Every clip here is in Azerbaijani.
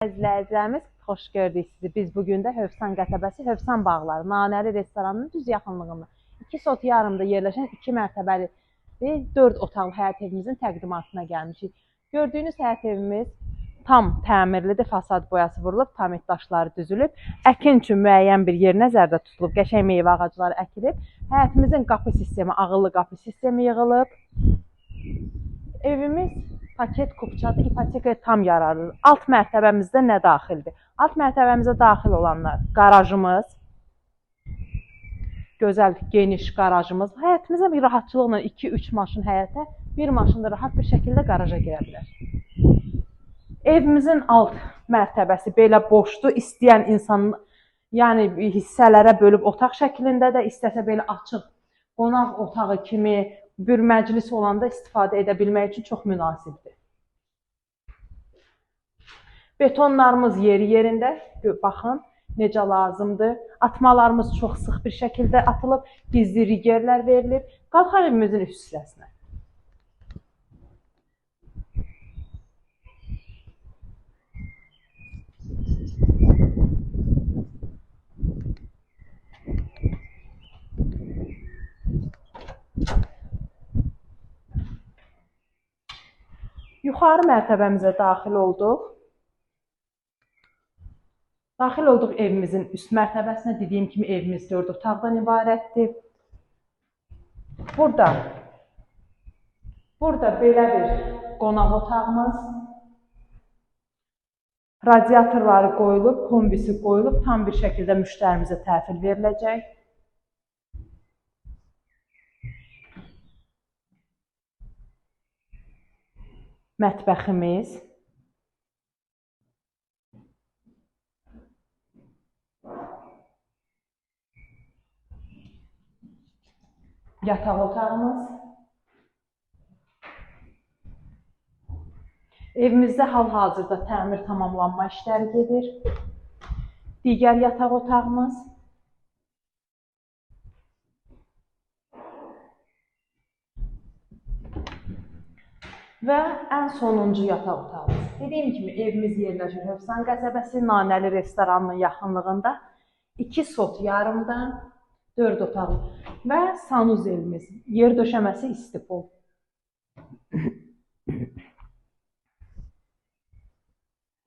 İzləyicilərimiz, xoş gördük sizi. Biz bugün də Hövsan qəsəbəsi, Hövsan bağları, Nanəli restoranının düz yaxınlığında 2 sot yarımda yerləşən 2 mərtəbəli 4 otaqlı həyət evimizin təqdimatına gəlmişik. Gördüyünüz həyət evimiz tam təmirlidir, fasad boyası vurulub, tamit daşları düzülüb, əkin üçün müəyyən bir yer nəzərdə tutulub, qəşəng meyvə ağacları əkilib, həyətimizin qapı sistemi, ağıllı qapı sistemi yığılıb. Evimiz paket kupçadır, ipotekaya tam yararlıdır. Alt mərtəbəmizdə nə daxildir? Alt mərtəbəmizə daxil olanlar qarajımız, gözəl, geniş qarajımız. Həyətimizə bir rahatçılıqla 2-3 maşın həyətə, bir maşın da rahat bir şəkildə qaraja girə bilər. Evimizin alt mərtəbəsi belə boşdur. İstəyən insanın, yəni hissələrə bölüb otaq şəklində də, istəsə belə açıq qonaq otağı kimi bir məclis olanda istifadə edə bilmək üçün çox münasibdir. Betonlarımız yeri-yerində, baxın, necə lazımdır. Atmalarımız çox sıx bir şəkildə atılıb, gizli rigerlər verilib. Qalxaq evimizin üst hissəsinə. Yuxarı mərtəbəmizə daxil olduq. Daxil olduq evimizin üst mərtəbəsinə. Dediyim kimi evimiz 4 otaqdan ibarətdir. Burada belə bir qonaq otağımız. Radiatorları qoyulub, kombisi qoyulub, tam bir şəkildə müştərimizə təhvil veriləcək. Mətbəximiz. Yataq otağımız. Evimizdə hal-hazırda təmir tamamlanma işləri gedir. Digər yataq otağımız. Və ən sonuncu yataq otağımız. Dediyim kimi evimiz yerləşir Hövsan qəsəbəsi, Nanəli restoranının yaxınlığında 2 sot yarımdan 4 otaqlı və sanuzelimiz, yer döşəməsi istipol.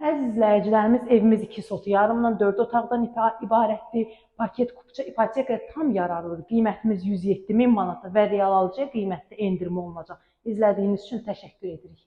Əziz izləyicilərimiz, evimiz 2 sot yarımdan 4 otaqdan ibarətdir. Paket kupça ipotekaya tam yararlıdır. Qiymətimiz 107.000 manata və real alıcıya qiymətdə endirmə olunacaq. İzlədiyiniz üçün təşəkkür edirik.